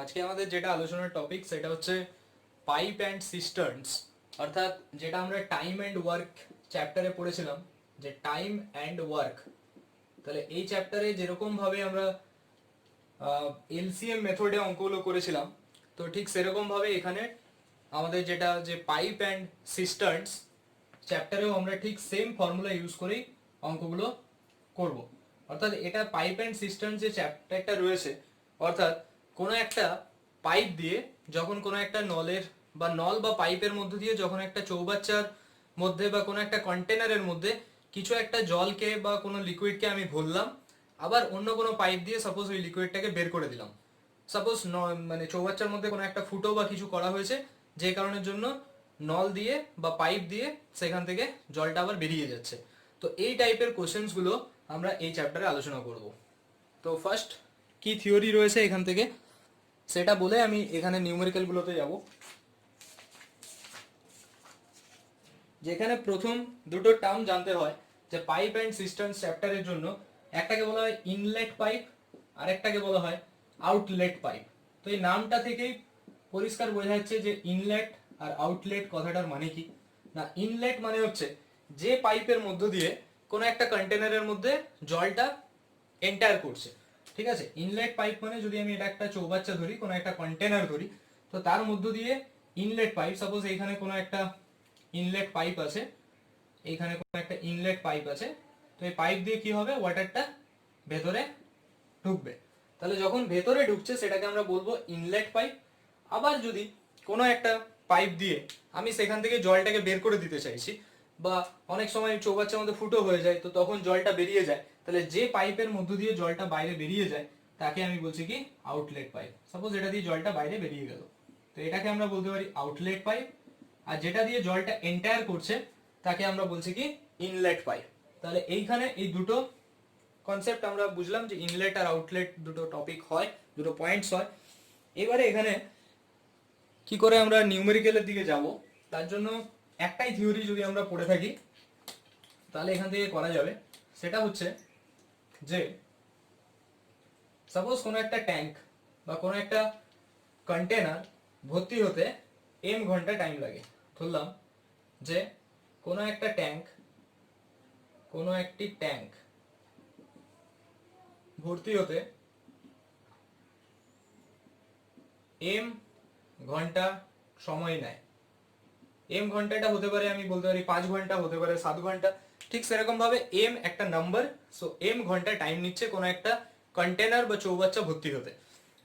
আজকে আমাদের যেটা আলোচনার টপিক সেটা হচ্ছে পাইপ অ্যান্ড সিস্টার্নস, অর্থাৎ যেটা আমরা টাইম অ্যান্ড ওয়ার্ক চ্যাপ্টারে পড়েছিলাম, যে টাইম অ্যান্ড ওয়ার্ক। তাহলে এই চ্যাপ্টারে যেরকম ভাবে আমরা এলসিএম মেথডে অঙ্কগুলো করেছিলাম, তো ঠিক সেরকম ভাবে এখানে আমাদের যেটা যে পাইপ অ্যান্ড সিস্টার্নস চ্যাপ্টারেও আমরা ঠিক সেম ফর্মুলা ইউজ করেই অঙ্কগুলো করব। অর্থাৎ এটা পাইপ অ্যান্ড সিস্টার্নস যে চ্যাপ্টারটা রয়েছে, অর্থাৎ কোনো একটা পাইপ দিয়ে যখন কোনো একটা নলের বা নল বা পাইপের মধ্যে দিয়ে যখন একটা চৌবাচ্চার মধ্যে বা কোনো একটা কন্টেনারের মধ্যে কিছু একটা জলকে বা কোনো লিকুইডকে আমি ভরলাম, আবার অন্য কোনো পাইপ দিয়ে সাপোজ ওই লিকুইডটাকে বের করে দিলাম। সাপোজ মানে চৌবাচ্চার মধ্যে কোনো একটা ফুটো বা কিছু করা হয়েছে, যে কারণের জন্য নল দিয়ে বা পাইপ দিয়ে সেখান থেকে জলটা আবার বেরিয়ে যাচ্ছে। তো এই টাইপের কোশ্চেন্সগুলো আমরা এই চ্যাপ্টারে আলোচনা করব। তো ফার্স্ট কি থিওরি রয়েছে এখান থেকে সেটা বলে আমি এখানে নিউমেরিক্যালগুলোতে যাব। যেখানে প্রথম দুটো টার্ম জানতে হয় যে পাইপ অ্যান্ড সিস্টার্নস চ্যাপ্টারের জন্য, একটাকে বলা হয় ইনলেট পাইপ আর একটাকে বলা হয় আউটলেট পাইপ। তো এই নামটা থেকেই পরিষ্কার বোঝা যাচ্ছে যে ইনলেট আর আউটলেট কথাটার মানে কি না। ইনলেট মানে হচ্ছে যে পাইপের মধ্য দিয়ে কোনো একটা কন্টেনারের মধ্যে জলটা এন্টার করছে, ঠিক আছে। ইনলেট পাইপ মানে যদি আমি এটা একটা চৌবাচ্চা ধরি, কোনো একটা কন্টেনার ধরি, তো তার মধ্য দিয়ে ইনলেট পাইপ, সাপোজ এইখানে কোনো একটা ইনলেট পাইপ আছে, এইখানে কোনো একটা ইনলেট পাইপ আছে, তো এই পাইপ দিয়ে কি হবে, ওয়াটারটা ভেতরে ঢুকবে। তাহলে যখন ভেতরে ঢুকছে সেটাকে আমরা বলবো ইনলেট পাইপ। আবার যদি কোনো একটা পাইপ দিয়ে আমি সেখান থেকে জলটাকে বের করে দিতে চাইছি, বা অনেক সময় চৌবাচ্চার মধ্যে ফুটো হয়ে যায়, তো তখন জলটা বেরিয়ে যায়, তাহলে যে পাইপের মধ্য দিয়ে জলটা বাইরে বেরিয়ে যায় তাকে আমি বলছি কি আউটলেট পাইপ। সাপোজ এটা দিয়ে জলটা বাইরে বেরিয়ে গেল, তো এটাকে আমরা বলতে পারি আউটলেট পাইপ। আর যেটা দিয়ে জলটা এন্টায়ার করছে তাকে আমরা বলছি কি ইনলেট পাইপ। তাহলে এইখানে এই দুটো কনসেপ্ট আমরা বুঝলাম যে ইনলেট আর আউটলেট দুটো টপিক হয়, দুটো পয়েন্টস হয়। এবারে এখানে কি করে আমরা নিউমেরিক্যালের দিকে যাব, তার জন্য একটাই থিওরি যদি আমরা পড়ে থাকি তাহলে এখান থেকে করা যাবে। সেটা হচ্ছে যে সাপোজ কোনো একটা ট্যাঙ্ক বা কোনো একটা কন্টেনার ভর্তি হতে এম ঘন্টা টাইম লাগে। ধরলাম যে কোনো একটা ট্যাঙ্ক, কোনো একটি ট্যাঙ্ক ভর্তি হতে এম ঘন্টা সময় নেয়। এম ঘন্টাটা হতে পারে, আমি বলতে পারি 5 ঘন্টা, হতে পারে 7 ঘন্টা, ঠিক সেরকম ভাবে এম একটা নাম্বার। সো এম ঘন্টা টাইম নিচ্ছে কোনো একটা কন্টেনার বা চৌবাচ্চা ভর্তি হতে।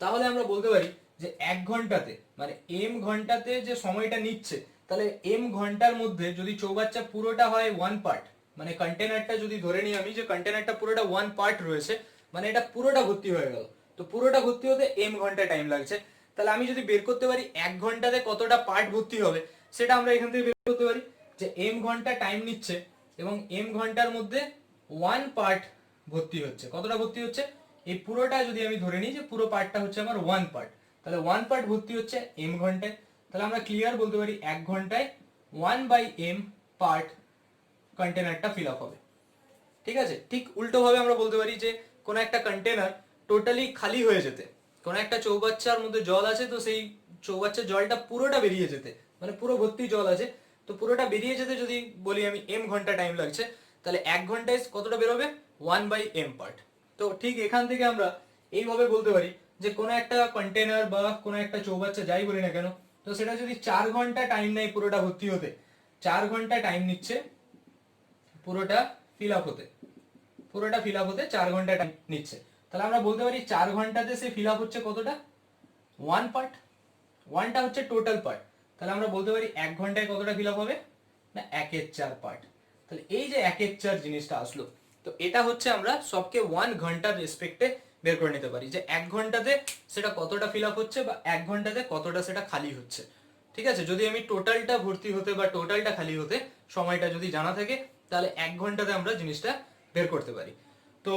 তাহলে আমরা বলতে পারি যে 1 ঘন্টাতে, মানে এম ঘন্টাতে যে সময়টা নিচ্ছে, তাহলে এম ঘন্টার মধ্যে যদি চৌবাচ্চা পুরোটা হয় 1 পার্ট, মানে কন্টেনারটা যদি ধরে নিই আমি যে কন্টেনারটা পুরোটা 1 পার্ট রয়েছে, মানে এটা পুরোটা ভর্তি হয়ে গেল, তো পুরোটা ভর্তি হতে এম ঘন্টা টাইম লাগছে। তাহলে আমি যদি বের করতে পারি 1 ঘন্টাতে কতটা পার্ট ভর্তি হবে, সেটা আমরা এখান থেকে বের করতে পারি যে এম ঘন্টা টাইম নিচ্ছে এবং এম ঘন্টার মধ্যে 1 পার্ট ভর্তি হচ্ছে। কতটা ভর্তি হচ্ছে, এই পুরোটা যদি আমি ধরে নিই যে পুরো পার্টটা হচ্ছে আমার 1 পার্ট, তাহলে 1 পার্ট ভর্তি হচ্ছে এম ঘন্টায়। তাহলে আমরা ক্লিয়ার বলতে পারি 1 ঘন্টায় 1/m পার্ট কন্টেনারটা ফিল আপ হবে, ঠিক আছে। ঠিক উল্টো ভাবে আমরা বলতে পারি যে কোনো একটা কন্টেনার টোটালি খালি হয়ে যেতে, কোনো একটা চৌবাচ্চার মধ্যে জল আছে, তো সেই চৌবাচ্চার জলটা পুরোটা বেরিয়ে যেতে, মানে পুরো ভর্তি জল আছে, তো পুরোটা বেরিয়ে যেতে যদি বলি আমি এম ঘন্টা টাইম লাগছে, তাহলে 1 ঘন্টায় কতটা বেরোবে, 1/m পার্ট। তো ঠিক এখান থেকে আমরা এইভাবে বলতে পারি যে কোনো একটা কন্টেনার বা কোনো একটা চৌবাচ্চা যাই বলি না কেন, তো সেটা যদি 4 ঘন্টা টাইম নেয় পুরোটা ভর্তি হতে, 4 ঘন্টা টাইম নিচ্ছে পুরোটা ফিল আপ হতে, পুরোটা ফিল আপ হতে 4 ঘন্টা টাইম নিচ্ছে, তাহলে আমরা বলতে পারি 4 ঘন্টাতে সে ফিল আপ হচ্ছে কতটা, 1 পার্ট। 1টা হচ্ছে টোটাল পার্ট, তাহলে আমরা বলতে পারি 1 ঘন্টায় কতটা ফিল আপ হবে না 1/4 পার্ট। তাহলে এই যে 1/4 জিনিসটা আসলো, তো এটা হচ্ছে আমরা সবকে 1 ঘন্টার রেসপেক্টে বের করে নিতে পারি যে 1 ঘন্টাতে সেটা কতটা ফিল আপ হচ্ছে বা 1 ঘন্টাতে কতটা সেটা খালি হচ্ছে, ঠিক আছে। যদি আমি টোটালটা ভর্তি হতে বা টোটালটা খালি হতে সময়টা যদি জানা থাকে, তাহলে 1 ঘন্টাতে আমরা জিনিসটা বের করতে পারি। তো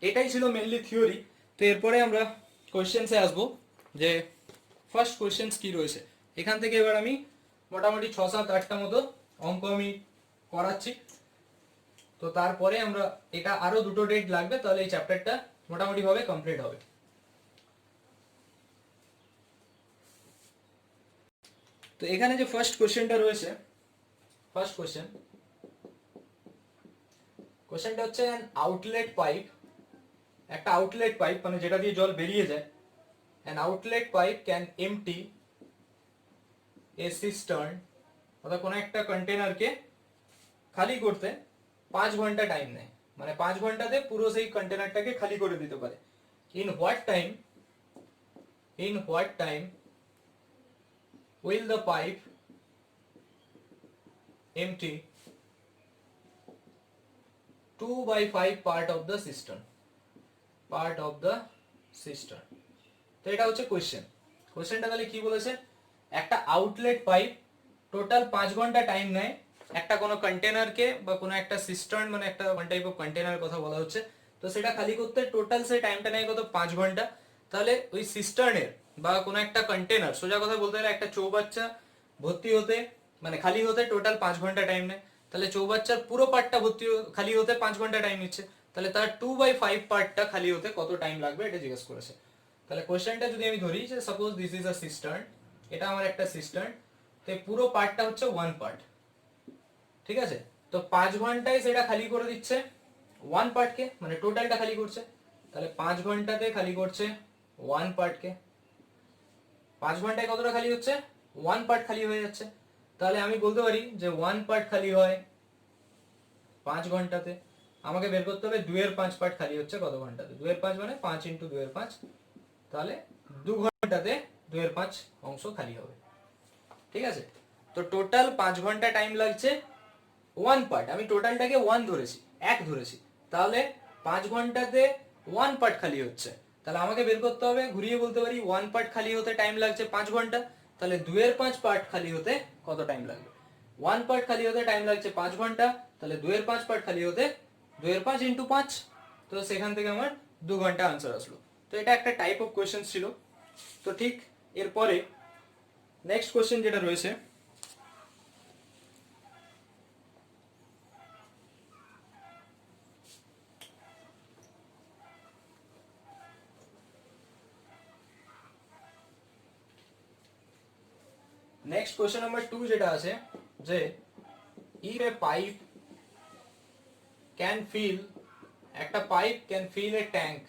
এটাই ছিল মেনলি থিওরি। তো এরপরে আমরা কোয়েশ্চেন্সে আসবো যে ফার্স্ট কোয়েশ্চেন্স কি রয়েছে এখান থেকে। এবার আমি মোটামুটি 6-7-8টা মতো অঙ্ক আমি করাচ্ছি, তো তারপরে আমরা এটা আরো দুটো ডেট লাগবে, তাহলে এই চ্যাপ্টারটা মোটামুটি ভাবে কমপ্লিট হবে। তো এখানে যে ফার্স্ট কোশ্চেনটা রয়েছে, ফার্স্ট কোশ্চেনটা হচ্ছে আউটলেট পাইপ, একটা আউটলেট পাইপ মানে যেটা দিয়ে জল বেরিয়ে যায়, an outlet pipe can empty a cistern, অর্থাৎ কোনো একটা কন্টেনারকে খালি করতে 5 ঘন্টা টাইম নেয়, মানে 5 ঘন্টাতে পুরো সেই কন্টেনারটাকে খালি করে দিতে পারে। in what time will the pipe empty 2/5 part of the cistern, তো এটা হচ্ছে কোশ্চেনটা তাহলে কি বলেছে, একটা আউটলেট পাইপ টোটাল 5 ঘন্টা টাইম নেয় একটা কোনো কন্টেনারকে বা কোনো একটা সিস্টার্ন, মানে একটা ওয়ান টাইপ অফ কন্টেনার কথা বলা হচ্ছে, তো সেটা খালি করতে টোটাল সেই টাইমটা নেয় কত, 5 ঘন্টা। তাহলে ওই সিস্টার্নের বা কোনো একটা কন্টেনার, সোজা কথা বলতে গেলে একটা চৌবাচ্চা ভর্তি হতে মানে খালি হতে টোটাল 5 ঘন্টা টাইম নেয়, তাহলে চৌবাচ্চার পুরো পার্টটা খালি হতে 5 ঘন্টা টাইম নিচ্ছে, তাহলে তার 2/5 পার্টটা খালি হতে কত টাইম লাগবে এটা জিজ্ঞেস করেছে। তাহলে কোশ্চেনটা যদি আমি ধরি যে suppose this is a cistern, এটা আমার একটা সিস্টার্ন, তো পুরো পার্টটা হচ্ছে 1 পার্ট, ঠিক আছে। তো 5 ঘন্টায় সেটা খালি করে দিচ্ছে 1 পার্টকে, মানে টোটালটা খালি করছে, তাহলে 5 ঘন্টাতে খালি করছে 1 পার্টকে, 5 ঘন্টায় কতটা খালি হচ্ছে, 1 পার্ট খালি হয়ে যাচ্ছে। তাহলে আমি বলতে পারি যে 1 পার্ট খালি হয় 5 ঘন্টাতে, আমাকে বের করতে হবে 2 এর 5 পার্ট খালি হচ্ছে কত ঘন্টাতে, 2 এর 5 মানে 5 × 2 এর 5, তাহলে 2 ঘন্টাতে 2 এর 5 অংশ খালি হবে, ঠিক আছে। তো টোটাল 5 ঘন্টা টাইম লাগছে 1 পার্ট, আমি টোটালটাকে 1 ধরেছি, 1 ধরেছি, তাহলে 5 ঘন্টাতে 1 পার্ট খালি হচ্ছে, তাহলে আমাকে বের করতে হবে, ঘুরিয়ে বলতে পারি 1 পার্ট খালি হতে টাইম লাগছে 5 ঘন্টা, তাহলে 2 এর 5 পার্ট খালি হতে কত টাইম লাগবে, 1 পার্ট খালি হতে টাইম লাগছে 5 ঘন্টা, তাহলে 2 এর 5 পার্ট খালি হতে 2 এর 5 × 5, তো সেখান থেকে আমার 2 ঘন্টা আনসার আসলো। তো এটা একটা টাইপ অফ কোশ্চেন ছিল। তো ঠিক এরপরে নেক্সট কোশ্চেন যেটা রয়েছে, নেক্সট কোশ্চেন নাম্বার 2 যেটা আছে যে if a pipe can fill, একটা pipe can fill a tank,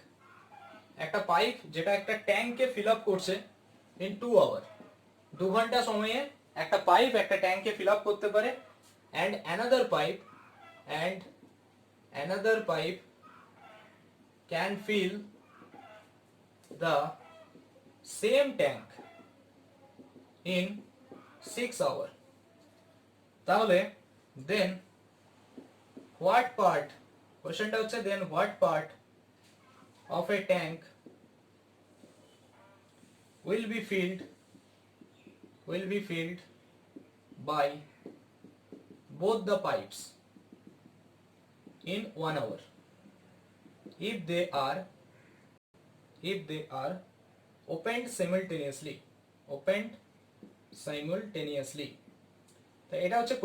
একটা পাইপ যেটা একটা ট্যাঙ্ককে ফিল আপ করছে ইন 2 আওয়ার, 2 ঘন্টা সময়ে একটা পাইপ একটা ট্যাঙ্ককে ফিল আপ করতে পারে, and another pipe can fill the same tank in 6 hour, তাহলে দেন হোয়াট পার্ট, কোশ্চেনটা হচ্ছে then what part of a tank will be filled by both the pipes in 1 hour if they are opened simultaneously, তো এটা হচ্ছে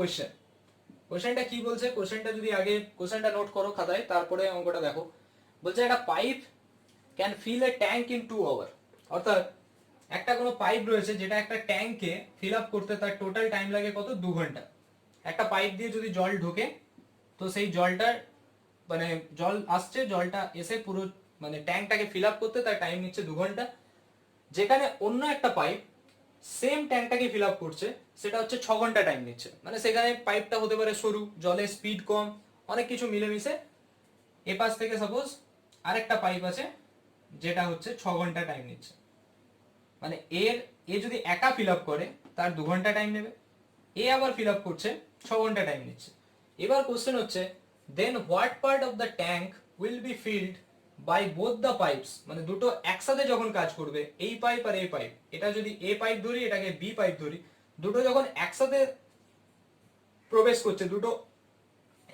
কোশ্চেনটা কি বলছে, কোশ্চেনটা যদি আগে কোশ্চেনটা নোট করো খাতায়, তারপরে অঙ্কটা দেখো। বলছে একটা pipe can fill a tank in 2 hour, অর্থাৎ একটা কোনো পাইপ রয়েছে যেটা একটা ট্যাঙ্ককে ফিল আপ করতে তার টোটাল টাইম লাগে কত, 2 ঘন্টা। একটা পাইপ দিয়ে যদি জল ঢোকে, তো সেই জলটার মানে জল আসছে, জলটা এসে পুরো মানে ট্যাঙ্কটাকে ফিল আপ করতে তার টাইম নিচ্ছে 2 ঘন্টা, যেখানে অন্য একটা পাইপ সেম ট্যাঙ্কটাকে ফিল আপ করছে, সেটা হচ্ছে 6 ঘন্টা টাইম নিচ্ছে, মানে সেখানে পাইপটা হতে পারে সরু, জলের স্পিড কম, অনেক কিছু মিলেমিশে এ পাশ থেকে সাপোজ আরেকটা পাইপ আছে যেটা হচ্ছে 6 ঘন্টা টাইম নিচ্ছে, মানে এ যদি একা ফিল আপ করে তার 2 ঘন্টা টাইম নেবে, এ আবার ফিল আপ করছে 6 ঘন্টা টাইম নিচ্ছে। এবার কোশ্চেন হচ্ছে then what part of the tank will be filled by both the pipes, মানে দুটো একসাথে যখন কাজ করবে, এই পাইপ আর এই পাইপ, এটা যদি এ পাইপ ধরি এটাকে বি পাইপ ধরি, দুটো যখন একসাথে প্রবেশ করছে, দুটো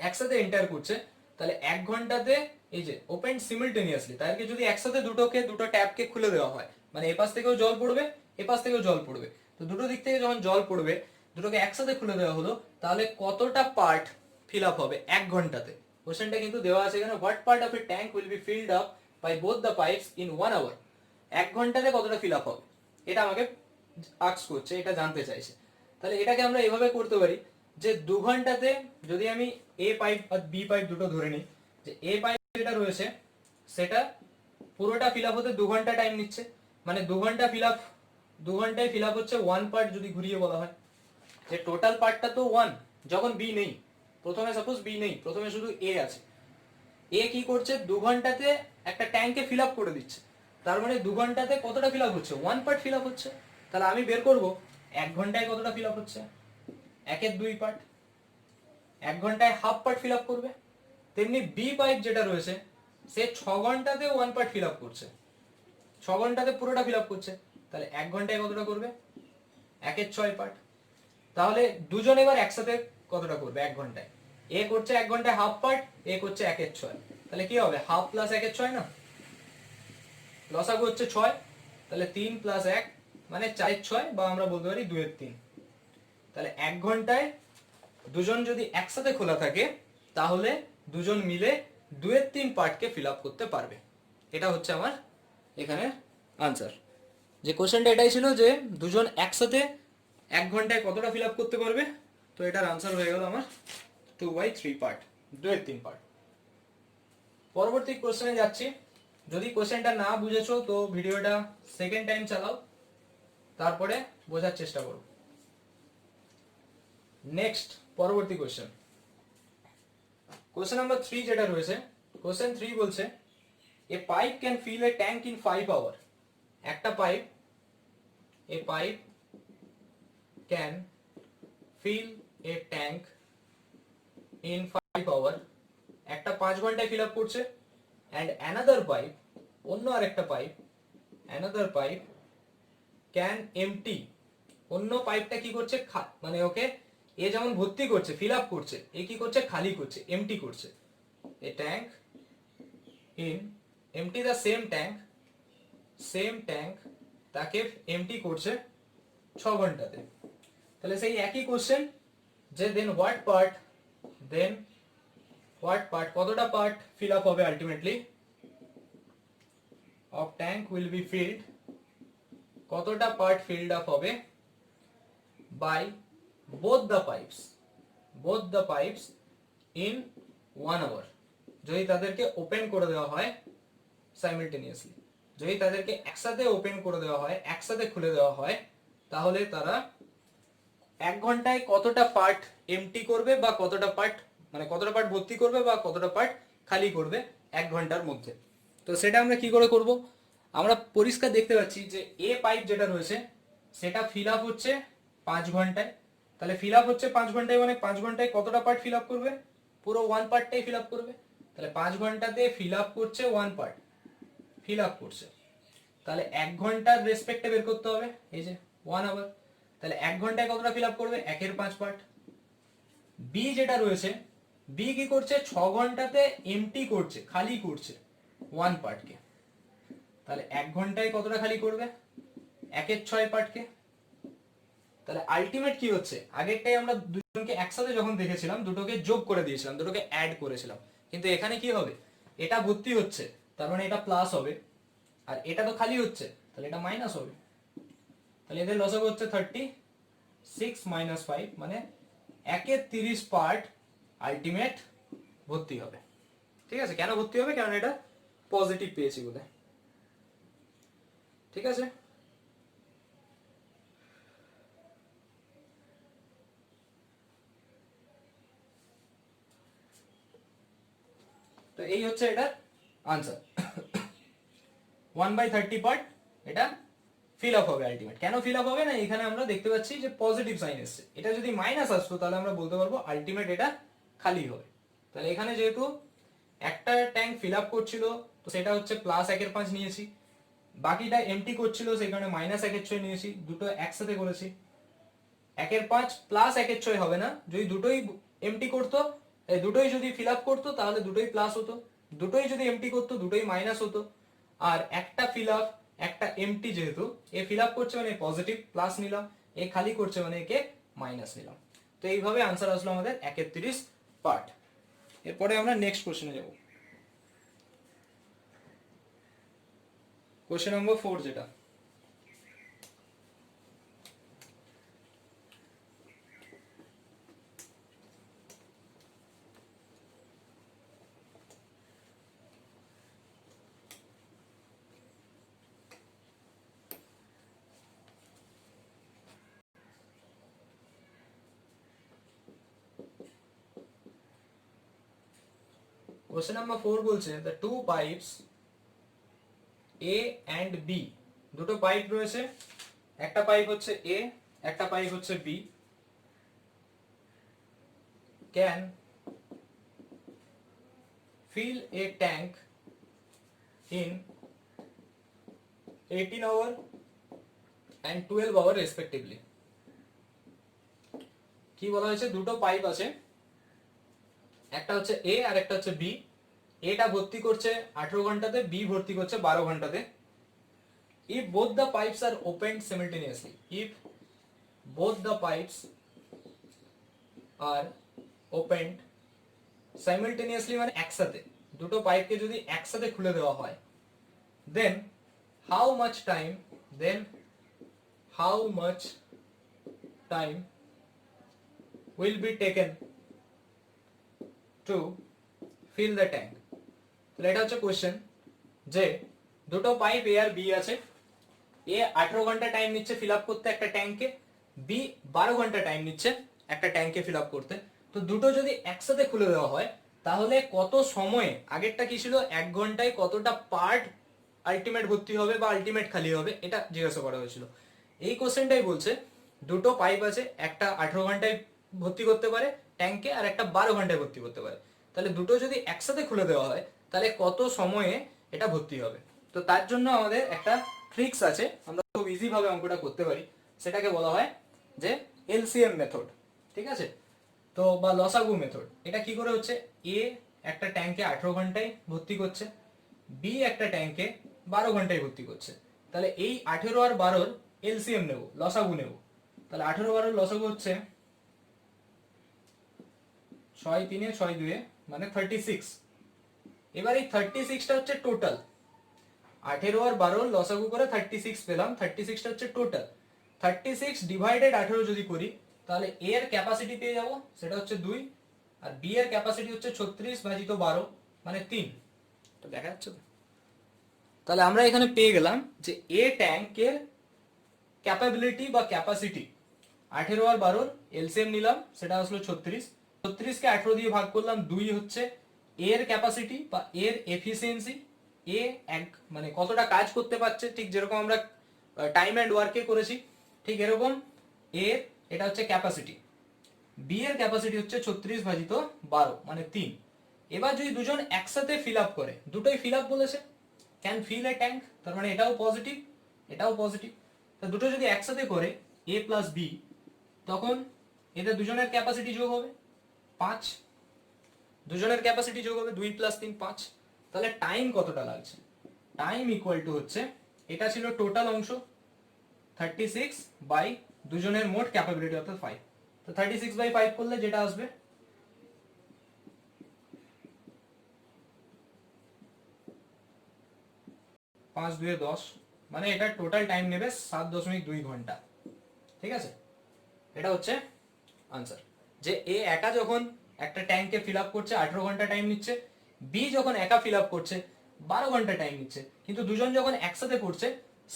একসাথে এন্টার করছে, তাহলে 1 ঘন্টাতে এই যে ওপেন সিমিলটেনিয়াসলি, তাদেরকে যদি একসাথে দুটো ট্যাপকে খুলে দেওয়া হয়, মানে এপাশ থেকেও জল পড়বে এপাশ থেকেও জল পড়বে, তো দুটো দিক থেকে যখন জল পড়বে দুটোকে একসাথে খুলে দেওয়া হলো, তাহলে কতটা পার্ট ফিল আপ হবে 1 ঘন্টাতে। কোশ্চেনটা কিন্তু দেওয়া আছে এখানে, what part of a tank will be filled up by both the pipes in 1 hour, 1 ঘন্টাতে কতটা ফিল আপ হবে, এটা আমাকে আস্ক করছে, এটা জানতে চাইছে। তাহলে এটাকে আমরা এভাবে করতে পারি যে 2 ঘন্টাতে যদি আমি এ পাইপ আর বি পাইপ দুটো ধরে নিই, যে এ পাইপ যেটা রয়েছে সেটা পুরোটা ফিল আপ হতে 2 ঘন্টা টাইম নিচ্ছে, মানে 2 ঘন্টা ফিল আপ, 2 ঘন্টায় ফিল আপ হচ্ছে 1 পার্ট যদি ঘুরিয়ে বলা হয়, যে টোটাল পার্টটা তো 1 যখন বি নেই, প্রথমে সাপোজ বি নেই, প্রথমে শুধু এ আছে, এ কি করছে 2 ঘন্টাতে একটা ট্যাঙ্কে ফিল আপ করে দিচ্ছে, তার মানে 2 ঘন্টাতে কতটা ফিল আপ হচ্ছে 1 পার্ট ফিল আপ হচ্ছে। তাহলে আমি বের করব 1 ঘন্টায় কতটা ফিল আপ হচ্ছে, 1 এর 2 পার্ট, 1 ঘন্টায় হাফ পার্ট ফিল আপ করবে। তেমনি বি পাইপ যেটা রয়েছে সে 6 ঘন্টাতে 1 পার্ট ফিল আপ করছে, 6 ঘন্টাতে পুরোটা ফিল আপ করছে, তাহলে 1 ঘন্টায় কতটা করবে 1 এর 6 পার্ট। তাহলে দুজন এবার একসাথে কতটা করবে 1 ঘন্টায়, এ করছে 1 ঘন্টায় হাফ পার্ট, এ করছে 1 এর 6, তাহলে কি হবে হাফ প্লাস 1 এর 6 না, লসাগু হচ্ছে 6, তাহলে 3 প্লাস 1 মানে 4 এর 6, বা আমরা বলতে পারি 2 এর 3। তাহলে 1 ঘন্টায় দুজন যদি একসাথে খোলা থাকে তাহলে দুজন মিলে 2 এর 3 পার্টকে ফিল আপ করতে পারবে। এটা হচ্ছে আমার এখানে আনসার। যে কোশ্চেনটা এটাই ছিল যে দুজন একসাথে 1 ঘন্টায় কতটা ফিল আপ করতে পারবে, তো এটার আনসার হয়ে গেল আমার 2/3 পার্ট, 2 এর 3 পার্ট। পরবর্তী কোশ্চেনে যাচ্ছি। যদি কোশ্চেনটা না বুঝেছো তো ভিডিওটা সেকেন্ড টাইম চালাও, তারপরে বোঝার চেষ্টা করো। নেক্সট পরবর্তী কোশ্চেন, কোশ্চেন নাম্বার 3 যেটা রয়েছে, কোশ্চেন 3 বলছে a pipe can fill a tank in 5 hour. একটা pipe, A pipe can fill a tank in 5 hour, একটা 5 ঘন্টায় ফিল আপ করছে, অ্যান্ড অ্যানাদার পাইপ, অন্য আরেকটা pipe, another pipe can empty, অন্য পাইপটা কি করছে মানে ওকে এ যেমন ভর্তি করছে ফিল আপ করছে, এ কি করছে খালি করছে, এমটি করছে। এ tank in empty the same tank তাকে এমটি করছে 6 ঘন্টাতে। তাহলে সেই একই কোশ্চেন যে দেন হোয়াট পার্ট কতটা পার্ট ফিল আপ হবে ultimately of tank will be filled, কতটা পার্ট ফিল্ড আপ হবে by both the pipes in 1 hour, যদি তাদেরকে ওপেন করে দেওয়া হয় সাইমালটেনিয়াসলি, যদি তাদেরকে একসাথে ওপেন করে দেওয়া হয়, একসাথে খুলে দেওয়া হয়, তাহলে তারা 1 ঘন্টায় কতটা পার্ট এমটি করবে, বা কতটা পার্ট মানে কতটা পার্ট ভর্তি করবে বা কতটা পার্ট খালি করবে 1 ঘন্টার মধ্যে। তো সেটা আমরা কি করে করব, আমরা পরিষ্কার দেখতে পাচ্ছি যে এ পাইপ যেটা রয়েছে সেটা ফিল আপ হচ্ছে 5 ঘন্টায়, তাহলে ফিল আপ হচ্ছে 5 ঘন্টায়, মানে 5 ঘন্টায় কতটা পার্ট ফিল আপ করবে, পুরো 1 পার্টটাই ফিল আপ করবে। তাহলে 5 ঘন্টাতে ফিল আপ করছে 1 পার্ট, ফিল আপ করছে, তাহলে 1 ঘন্টার রেসপেক্টে বের করতে হবে, এই যে 1 আওয়ার, তাহলে 1 ঘন্টায় কতটা ফিল আপ করবে 1 এর 5 পার্ট। বি যেটা রয়েছে, বি কি করছে 6 ঘন্টাতে এমটি করছে, খালি করছে 1 পার্টকে, তাহলে 1 ঘন্টায় কতটা খালি করবে 1 এর 6 পার্টকে। তাহলে আলটিমেট কি হচ্ছে, আগেরটাই আমরা দুজনকে একসাথে যখন দেখেছিলাম দুটোকে যোগ করে দিয়েছিলাম, দুটোকে অ্যাড করেছিলাম, কিন্তু এখানে কি হবে এটা ভর্তি হচ্ছে, তার মানে এটা প্লাস হবে, আর এটা তো খালি হচ্ছে তাহলে এটা মাইনাস হবে। তাহলে এদের লসাগু হচ্ছে 36 মাইনাস 5, মানে 1 এর 30 পার্ট আলটিমেট ভর্তি হবে। ঠিক আছে, কেন ভর্তি হবে, কারণ এটা পজিটিভ পেয়েছি বলে। ঠিক আছে, তো এই হচ্ছে এটার আনসার। 1/30 পার্ট এটা ফিল আপ হবে আলটিমেট। কেন ফিল আপ হবে না, এখানে আমরা দেখতে পাচ্ছি যে পজিটিভ সাইন এসছে, এটা যদি মাইনাস আসতো তাহলে আমরা বলতে পারবো আলটিমেট এটা খালি হবে। তাহলে এখানে যেহেতু একটা ট্যাঙ্ক ফিল আপ করছিল তো সেটা হচ্ছে প্লাস 1 এর 5 নিয়েছি, বাকিটা এমটি করছিল সেই কারণে মাইনাস 1 এর 6 নিয়েছি, দুটো একসাথে করেছি। 1 এর 5 প্লাস 1 এর 6 হবে না, যদি দুটোই এমটি করতো, দুটোই যদি ফিল আপ করতো তাহলে দুটোই প্লাস হতো, দুটোই যদি এমটি করতো দুটোই মাইনাস হতো, আর একটা ফিল আপ একটা এমটি, যেহেতু এ ফিল আপ করছে মানে পজিটিভ প্লাস নিলাম, এ খালি করছে মানে একে মাইনাস নিলাম। তো এইভাবে আনসার আসলো আমাদের 1 এর 30 পার্ট। এরপরে আমরা নেক্সট কোশ্চেনে যাব, কোশ্চেন নম্বর 4 যেটা, কোশ্চেন নাম্বার 4 বলছে the two pipes A and B, দুটো পাইপ রয়েছে, একটা পাইপ হচ্ছে এ, একটা পাইপ হচ্ছে B, can fill a tank in 18 hour and 12 hour respectively। কি বলা হয়েছে, দুটো পাইপ আছে, একটা হচ্ছে এ আর একটা হচ্ছে বি। এটা ভর্তি করছে 18 ঘন্টাতে, বি ভর্তি করছে 12 ঘন্টাতে। if both the pipes are opened simultaneously, if both the pipes are opened simultaneously মানে একসাথে, দুটো পাইপকে যদি একসাথে খুলে দেওয়া হয়, then how much time will be taken to fill the tank। তাহলে এটা হচ্ছে কোশ্চেন যে দুটো পাইপ এ আর বি আছে, এ 18 ঘন্টা টাইম নিচ্ছে ফিল আপ করতে একটা ট্যাঙ্কে, বি 12 ঘন্টা টাইম নিচ্ছে একটা ট্যাঙ্কে ফিল আপ করতে। তো দুটো যদি একসাথে খুলে দেওয়া হয় তাহলে কত সময়ে, আগেরটা কি ছিল 1 ঘন্টায় কতটা পার্ট আলটিমেট ভর্তি হবে বা আলটিমেট খালি হবে, এটা জিজ্ঞাসা করা হয়েছিল। এই কোশ্চেনটাই বলছে দুটো পাইপ আছে, একটা 18 ঘন্টায় ভর্তি করতে পারে ট্যাঙ্কে আর একটা 12 ঘন্টায় ভর্তি করতে পারে। তাহলে দুটো যদি একসাথে খুলে দেওয়া হয় তাহলে কত সময়ে এটা ভর্তি হবে। তো তার জন্য আমাদের একটা ট্রিক্স আছে, আমরা খুব ইজি ভাবে অঙ্কটা করতে পারি, সেটাকে বলা হয় যে এলসিএম মেথড। ঠিক আছে, তো বা লসাগু মেথড। এটা কি করে হচ্ছে, এ একটা ট্যাঙ্কে 18 ঘন্টায় ভর্তি করছে, বি একটা ট্যাঙ্কে 12 ঘন্টায় ভর্তি করছে। তাহলে এই 18 আর 12 এলসিএম নেব, লসাগু নেব। তাহলে 18 12 লসাগু হচ্ছে 6 3 6 2 মানে 36। এবার এই 36টা হচ্ছে টোটাল, 18 আর 12 লসাগু করে 36 পেলাম, 36টা হচ্ছে টোটাল। 36 ডিভাইডেড 18 যদি করি তাহলে এ এর ক্যাপাসিটি পেয়ে যাব, সেটা হচ্ছে 2, আর বি এর ক্যাপাসিটি হচ্ছে 36 ভাজিত 12 মানে 3। তো দেখা যাচ্ছে তো? তাহলে আমরা এখানে পেয়ে গেলাম যে এ ট্যাঙ্কের ক্যাপাবিলিটি বা ক্যাপাসিটি 18 আর 12 এলসিএম নিলাম, সেটা আসলো 36। 36 কে 18 দিয়ে ভাগ করলাম, 2 হচ্ছে এর ক্যাপাসিটি বা এর এফিসিয়েন্সি, এ এক মানে কতটা কাজ করতে পারছে, ঠিক যেরকম আমরা টাইম এন্ড ওয়ার্কে করেছি ঠিক এরকম এর এটা হচ্ছে ক্যাপাসিটি। বি এর ক্যাপাসিটি হচ্ছে 36 ভাজিত 12 মানে 3। এবার যদি দুজন একসাথে ফিল আপ করে, দুটোই ফিল আপ বলেছে, ক্যান ফিল এ ট্যাঙ্ক, তার মানে এটাও পজিটিভ এটাও পজিটিভ। তো দুটো যদি একসাথে করে এ প্লাস বি, তখন এদের দুজনের ক্যাপাসিটি যোগ হবে 5, দুজনের ক্যাপাসিটি যোগ হবে 2 + 3 5। তাহলে টাইম কতটা লাগছে, টাইম ইকুয়াল টু হচ্ছে, এটা ছিল টোটাল অংশ 36 বাই দুজনের মোট ক্যাপাবিলিটি অর্থাৎ 5। তো 36/5 করলে যেটা আসবে 5 2 10, মানে এটা টোটাল টাইম নেবে 7.2 ঘন্টা। ঠিক আছে, এটা হচ্ছে আনসার। যে এ একা যখন একটা ট্যাঙ্কে ফিল আপ করছে 18 ঘন্টা টাইম নিচ্ছে, বি যখন একা ফিল আপ করছে 12 ঘন্টা টাইম নিচ্ছে, কিন্তু দুজন যখন একসাথে করছে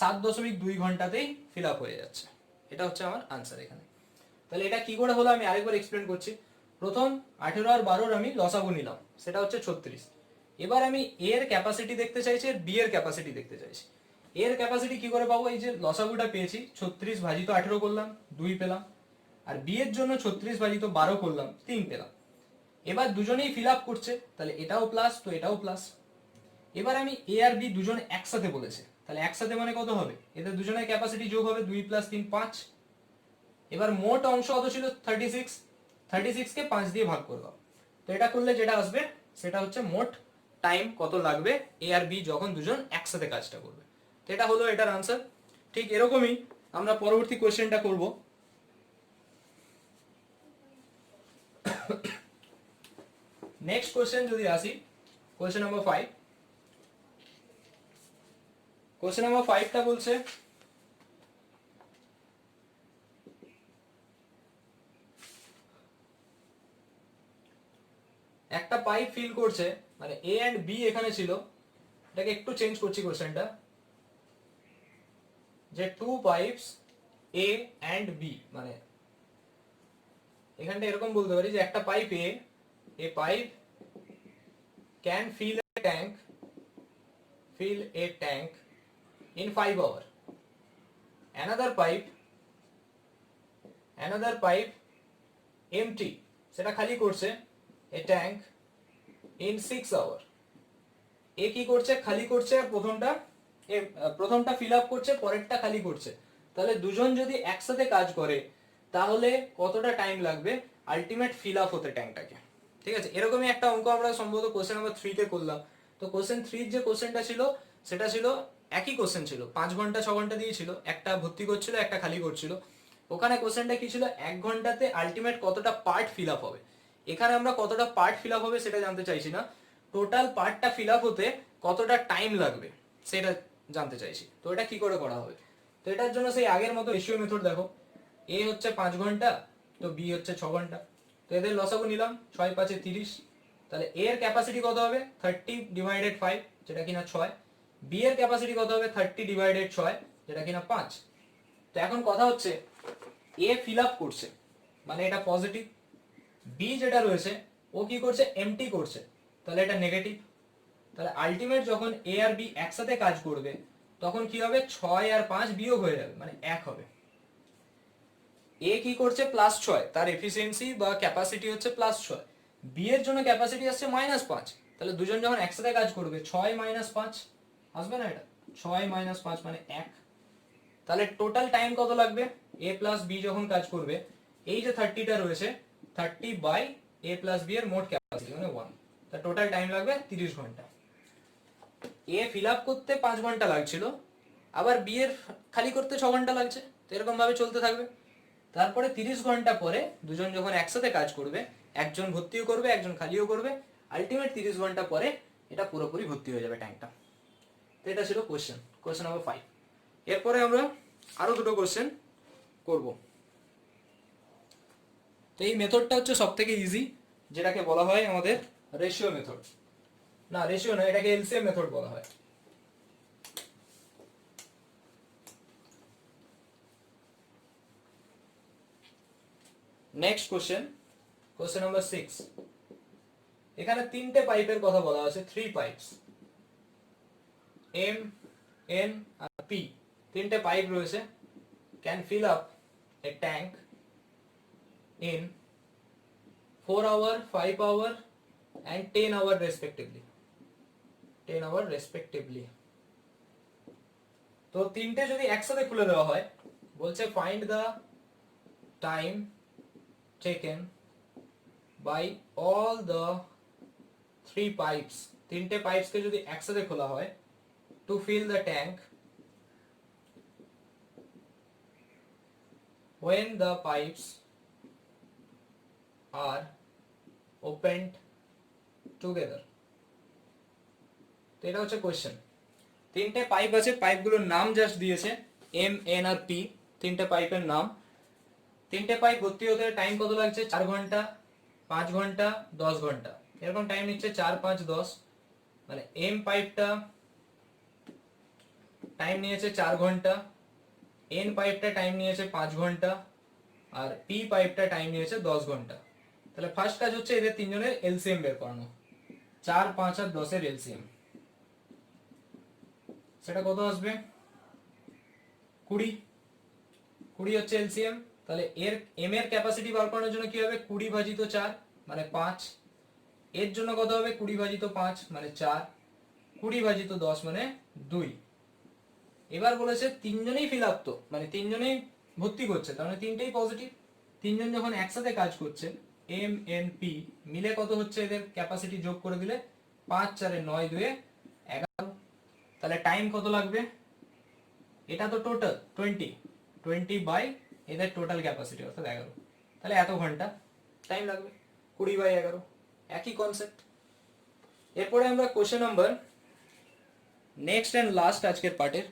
7.2 ঘন্টাতেই ফিল আপ হয়ে যাচ্ছে। এটা হচ্ছে আমার আনসার এখানে। তাহলে এটা কি করে হলো আমি আরেকবার এক্সপ্লেন করছি। প্রথম 18 আর 12 আমি লসাগু নিলাম, সেটা হচ্ছে 36। এবার আমি এর ক্যাপাসিটি দেখতে চাইছি আর বি এর ক্যাপাসিটি দেখতে চাইছি। এর ক্যাপাসিটি কি করে পাবো, এই যে লসাগুটা পেয়েছি 36 ভাজিত 18 করলাম 2 পেলাম, আর বি এর জন্য 36 ভাজিত 12 করলাম 3 পেলাম। এবার দুজনেই ফিল আপ করছে, তাহলে এটাও প্লাস তো এটাও প্লাস। এবার আমি এ আর বি দুজন একসাথে বলেছে, তাহলে একসাথে মানে কত হবে, এদের দুজনের ক্যাপাসিটি যোগ হবে 2 + 3 5। এবার মোট অংশ কত ছিল 36, 36 কে 5 দিয়ে ভাগ করে দাও। তো এটা করলে যেটা আসবে সেটা হচ্ছে মোট টাইম কত লাগবে এ আর বি যখন দুজন একসাথে কাজটা করবে। তো এটা হলো এটার আনসার। ঠিক এরকমই আমরা পরবর্তী কোশ্চেনটা করব। নেক্সট কোশ্চেন যদি আসি, কোশ্চেন নাম্বার 5। কোশ্চেন নাম্বার 5টা বলছে একটা পাইপ ফিল করছে, মানে এ এন্ড বি এখানে ছিল, এটাকে একটু চেঞ্জ করছি কোশ্চেনটা, যে two pipes A and B, মানে এখানটা এরকম বলতে পারি যে একটা pipe A pipe can fill a tank in 5 hours. Another pipe empty, সেটা খালি করছে a tank in 6 hours. এ কি করছে, খালি করছে, আর প্রথমটা ফিল আপ করছে, পরেরটা খালি করছে। তাহলে দুজন যদি একসাথে কাজ করে তাহলে কতটা টাইম লাগবে আলটিমেট ফিল আপ হতে ট্যাঙ্কটাকে। ঠিক আছে, এরকমই একটা অঙ্ক আমরা সম্ভবত কোশ্চেন নাম্বার 3 তে করলাম। তো কোশ্চেন 3 যে কোশ্চেনটা ছিল সেটা ছিল একই কোশ্চেন ছিল, 5 ঘন্টা 6 ঘন্টা দিয়েছিল, একটা ভর্তি করছিল একটা খালি করছিল। ওখানে কোশ্চেনটা কি ছিল, 1 ঘন্টাতে আলটিমেট কতটা পার্ট ফিল আপ হবে। এখানে আমরা কতটা পার্ট ফিল আপ হবে সেটা জানতে চাইছি না, টোটাল পার্টটা ফিল আপ হতে কতটা টাইম লাগবে সেটা জানতে চাইছি। তো এটা কি করে করা হবে, তো এটার জন্য সেই আগের মতো রেশিও মেথড দেখো, এ হচ্ছে 5 ঘন্টা তো বি হচ্ছে 6 ঘন্টা। তো এদের লসাগু নিলাম, 6 5 30, তাহলে এ এর ক্যাপাসিটি কত হবে 30/5 যেটা কিনা 6, বি এর ক্যাপাসিটি কত হবে 30/6 যেটা কিনা 5। তো এখন কথা হচ্ছে এ ফিল আপ করছে মানে এটা পজিটিভ, বি যেটা রয়েছে ও কি করছে এমটি করছে তাহলে এটা নেগেটিভ। তাহলে আলটিমেট যখন এ আর বি একসাথে কাজ করবে তখন কি হবে 6 আর 5 বিয়োগ হয়ে যাবে মানে 1 হবে। এ কি করছে +6, তার এফিসিয়েন্সি বা ক্যাপাসিটি হচ্ছে +6, বি এর জন্য ক্যাপাসিটি আসছে -5। তাহলে দুজন যখন একসাথে কাজ করবে 6 - 5 আসবে না, এটা 6 - 5 মানে 1। তাহলে টোটাল টাইম কত লাগবে, এ প্লাস বি যখন কাজ করবে, এই যে 30টা রয়েছে 30/a+b এর মোট ক্যাপাসিটি মানে 1, তার টোটাল টাইম লাগবে 30 ঘন্টা। এ ফিল আপ করতে 5 ঘন্টা লাগছিল, আবার বি এর খালি করতে 6 ঘন্টা লাগছে, তো এরকম ভাবে চলতে থাকবে। তারপরে 30 ঘন্টা পরে দুজন যখন একসাথে কাজ করবে, একজন ভর্তিও করবে একজন খালিও করবে, আলটিমেট 30 ঘন্টা পরে এটা পুরোপুরি ভর্তি হয়ে যাবে ট্যাঙ্কটা। তো এটা ছিল কোশ্চেন নাম্বার 5। এরপরে আমরা আরো দুটো কোশ্চেন করব। তো এই মেথডটা হচ্ছে সবথেকে ইজি, যেটাকে বলা হয় আমাদের রেশিও মেথড, না রেশিও না, এটাকে এলসিএম মেথড বলা হয়। Next question number 6। এখানে তিনটে পাইপের কথা বলা আছে, 3 পাইপস, এম এন আর পি, তিনটে পাইপ রয়েছে, can fill up A tank in 4 hour, 5 hour and 10 hour respectively, 10 hour respectively। তো তিনটে যদি একসাথে খুলে দেওয়া হয়, বলছে find the time taken by all the 3 pipes, তিনটে পাইপসকে যদি একসাথে খোলা হয় to fill the tank when the pipes are opened together। তো এটা হচ্ছে কোশ্চেন। তিনটে পাইপ আছে, পাইপগুলোর নাম জাস্ট দিয়েছে এম এন আর পি, তিনটে পাইপের নাম। তিনটে পাইপ ভর্তি হতে টাইম কত লাগছে 4 ঘন্টা, 5 ঘন্টা, 10 ঘন্টা, এরকম টাইম নিচ্ছে 4 5 10। মানে এম পাইপটা টাইম নিয়েছে 4 ঘন্টা, এন পাইপটা টাইম নিয়েছে 5 ঘন্টা, আর পি পাইপটা টাইম নিয়েছে 10 ঘন্টা। তাহলে ফার্স্ট কাজ হচ্ছে এদের তিনজনের এলসিএম বের করানো, 4 5 আর 10 এর এলসিএম, সেটা কত আসবে 20, 20 হচ্ছে এলসিএম। তাহলে এর এম এর ক্যাপাসিটি বার করানোর জন্য কি হবে 20/4 মানে 5, এর জন্য কত হবে 20/5 মানে 4, 20/10 মানে 2। এবার বলেছে তিনজনেই ফিল আপ, তো মানে তিনজনেই ভর্তি করছে, তার মানে তিনটেই পজিটিভ। তিনজন যখন একসাথে কাজ করছে এম এন পি মিলে কত হচ্ছে এদের ক্যাপাসিটি যোগ করে দিলে 5 4 9 2 11। তাহলে টাইম কত লাগবে, এটা তো টোটাল 20 বাই এদের টোটাল ক্যাপাসিটি অর্থাৎ 11, তাহলে এত ঘন্টা টাইম লাগবে, 20/11, একই কনসেপ্ট। এরপরে আমরা question number next and last আজকের পার্টের,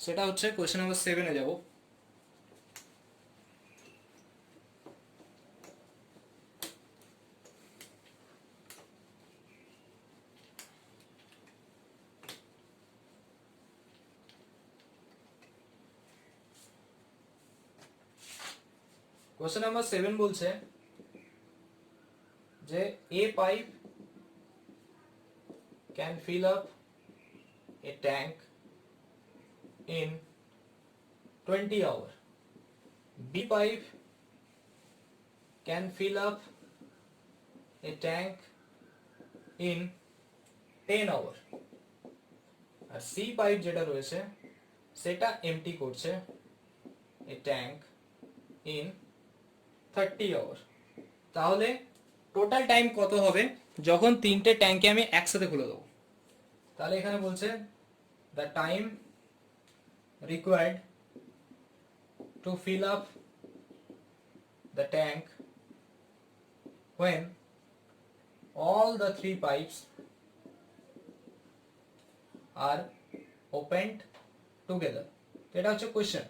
সেটা হচ্ছে কোশ্চেন নাম্বার 7 এ যাব। কোশ্চেন নাম্বার 7 বলছে যে এ pipe can fill up a tank in 20 hours. B pipe can fill up a tank in 10 hours. আর সি পাইপ যেটা রয়েছে সেটা এমটি করছে এ ট্যাঙ্ক ইন 30 আওয়ার। তাহলে টোটাল টাইম কত হবে যখন তিনটে ট্যাঙ্কে আমি একসাথে খুলে দেবো? তাহলে এখানে বলছে the time required to fill up the tank when all the three pipes are opened together. এটা হচ্ছে কোশ্চেন।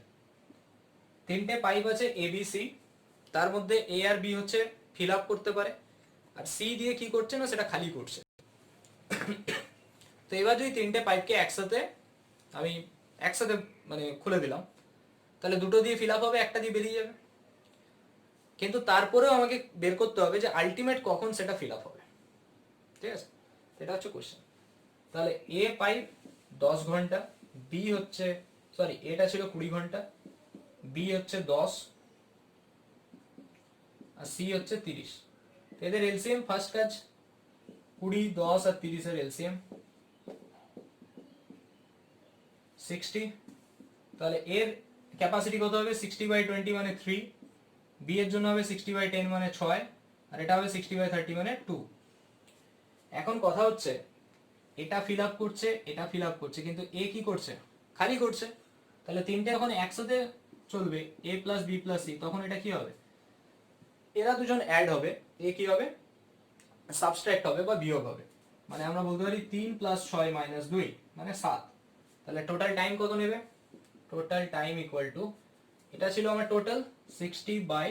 তিনটে পাইপ আছে এ বি সি, তার মধ্যে এ আর বি হচ্ছে ফিল আপ করতে পারে, আর সি দিয়ে কি করছে না সেটা খালি করছে। তো এবার যদি তিনটে পাইপকে আমি একসাথে মানে খুলে দিলাম, তাহলে দুটো দিয়ে ফিল আপ হবে, একটা দিয়ে বেরিয়ে যাবে। কিন্তু তারপরেও আমাকে বের করতে হবে যে আলটিমেট কখন সেটা ফিল আপ হবে, ঠিক আছে? এটা হচ্ছে কোশ্চেন। তাহলে এ পাইপ 10 ঘন্টা, বি হচ্ছে এটা ছিল 20 ঘন্টা, বি হচ্ছে 10 আর সি হচ্ছে 30। এদের এলসিএম ফার্স্ট কাজ 20, 10 আর 30 এর এলসিএম 60। তাহলে এর ক্যাপাসিটি কত হবে? 60/20 মানে 3, বি এর জন্য হবে 60/10 মানে 6, আর এটা হবে 60/30 মানে 2। এখন কথা হচ্ছে এটা ফিল আপ করছে, এটা ফিল আপ করছে, কিন্তু এ কি করছে? খালি করছে। তাহলে তিনটে যখন একসাথে চলবে এ প্লাস বি প্লাস সি, তখন এটা কি হবে? এরা দুজন অ্যাড হবে, এ কি হবে? সাবস্ট্রাক্ট হবে বা বিয়োগ হবে। মানে আমরা বলতে পারি 3 + 6 - 2 মানে 7। তাহলে টোটাল টাইম কত নেবে? টোটাল টাইম ইকুয়াল টু, এটা ছিল আমার টোটাল 60 বাই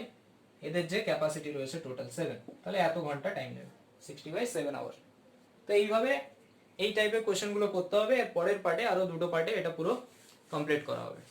এদের যে ক্যাপাসিটি রয়েছে টোটাল 7, তাহলে এত ঘন্টা টাইম নেবে, 60/7 আওয়ার। তো এইভাবে এই টাইপের কোশ্চেনগুলো করতে হবে। এর পরের পার্টে আরো দুটো পার্টে এটা পুরো কমপ্লিট করা হবে।